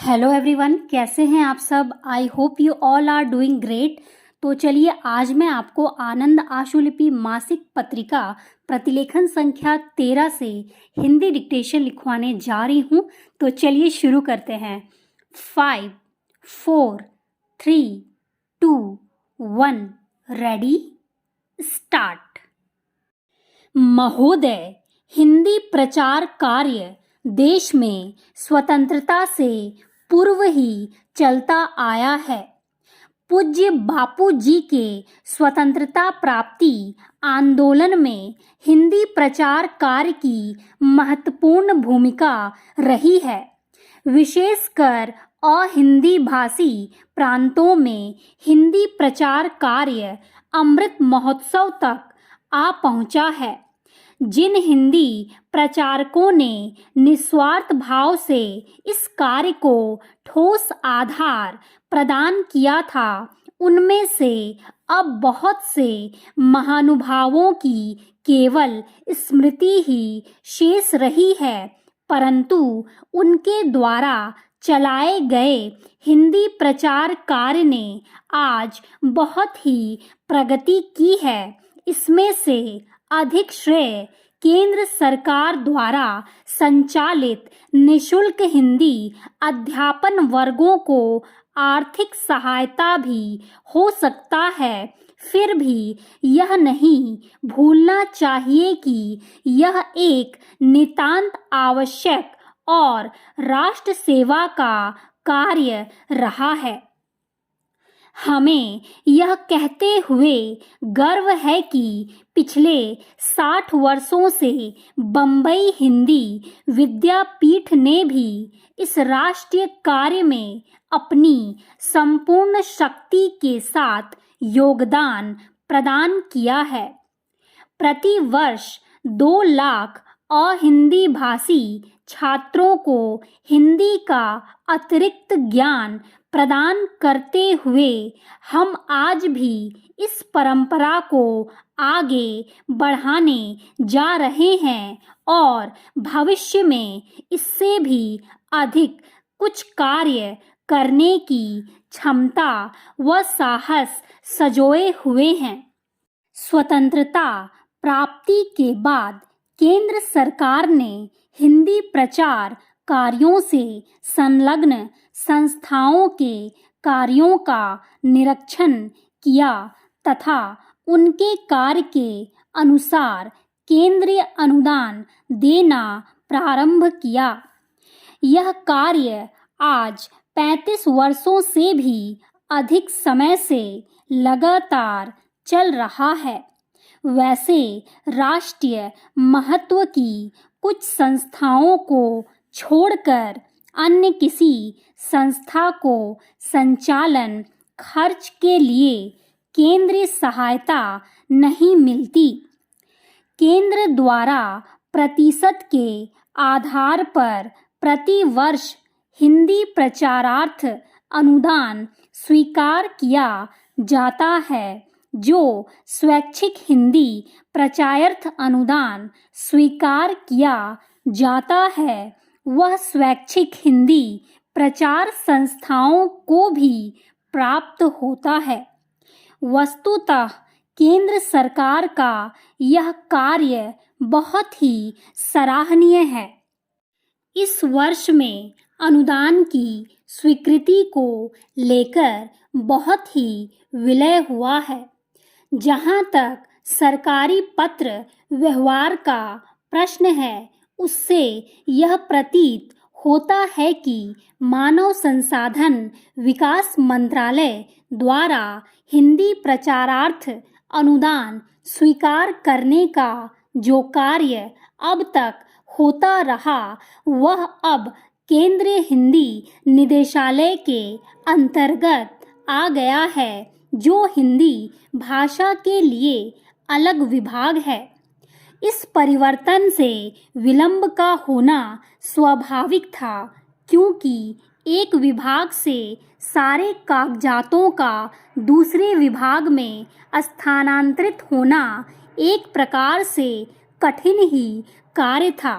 Hello everyone, कैसे हैं आप सब। I hope you all are doing great. तो चलिए आज मैं आपको आनंद आशुलिपि मासिक पत्रिका प्रतिलेखन संख्या 13 से हिंदी डिक्टेशन लिखवाने जा रही हूँ। तो चलिए शुरू करते हैं। 5, 4, 3, 2, 1 रेडी स्टार्ट। महोदय, हिंदी प्रचार कार्य देश में स्वतंत्रता से पूर्व ही चलता आया है। पूज्य बापू जी के स्वतंत्रता प्राप्ति आंदोलन में हिंदी प्रचार कार्य की महत्वपूर्ण भूमिका रही है। विशेषकर अहिंदी भाषी प्रांतों में हिंदी प्रचार कार्य अमृत महोत्सव तक आ पहुंचा है। जिन हिंदी प्रचारकों ने निस्वार्थ भाव से इस कार्य को ठोस आधार प्रदान किया था, उनमें से अब बहुत से महानुभावों की केवल स्मृति ही शेष रही है, परंतु उनके द्वारा चलाए गए हिंदी प्रचार कार्य ने आज बहुत ही प्रगति की है। इसमें से अधिक श्रेय केंद्र सरकार द्वारा संचालित निशुल्क हिंदी अध्यापन वर्गों को आर्थिक सहायता भी हो सकता है। फिर भी यह नहीं भूलना चाहिए कि यह एक नितांत आवश्यक और राष्ट्र सेवा का कार्य रहा है। हमें यह कहते हुए गर्व है कि पिछले 60 वर्षों से बम्बई हिंदी विद्यापीठ ने भी इस राष्ट्रीय कार्य में अपनी संपूर्ण शक्ति के साथ योगदान प्रदान किया है। प्रति वर्ष 2 लाख अहिंदी भाषी छात्रों को हिंदी का अतिरिक्त ज्ञान प्रदान करते हुए हम आज भी इस परंपरा को आगे बढ़ाने जा रहे हैं और भविष्य में इससे भी अधिक कुछ कार्य करने की क्षमता व साहस सजोए हुए हैं। स्वतंत्रता प्राप्ति के बाद केंद्र सरकार ने हिंदी प्रचार कार्यों से संलग्न संस्थाओं के कार्यों का निरीक्षण किया तथा उनके कार्य के अनुसार केंद्रीय अनुदान देना प्रारंभ किया। यह कार्य आज 35 वर्षों से भी अधिक समय से लगातार चल रहा है। वैसे राष्ट्रीय महत्व की कुछ संस्थाओं को छोड़कर अन्य किसी संस्था को संचालन खर्च के लिए केंद्रीय सहायता नहीं मिलती। केंद्र द्वारा प्रतिशत के आधार पर प्रति वर्ष हिंदी प्रचारार्थ अनुदान स्वीकार किया जाता है। जो स्वैच्छिक हिंदी प्रचारार्थ अनुदान स्वीकार किया जाता है, वह स्वैच्छिक हिंदी प्रचार संस्थाओं को भी प्राप्त होता है। वस्तुतः केंद्र सरकार का यह कार्य बहुत ही सराहनीय है। इस वर्ष में अनुदान की स्वीकृति को लेकर बहुत ही विलय हुआ है। जहां तक सरकारी पत्र व्यवहार का प्रश्न है, उससे यह प्रतीत होता है कि मानव संसाधन विकास मंत्रालय द्वारा हिंदी प्रचारार्थ अनुदान स्वीकार करने का जो कार्य अब तक होता रहा, वह अब केंद्रीय हिंदी निदेशालय के अंतर्गत आ गया है, जो हिंदी भाषा के लिए अलग विभाग है। इस परिवर्तन से विलंब का होना स्वाभाविक था, क्योंकि एक विभाग से सारे कागजातों का दूसरे विभाग में स्थानांतरित होना एक प्रकार से कठिन ही कार्य था।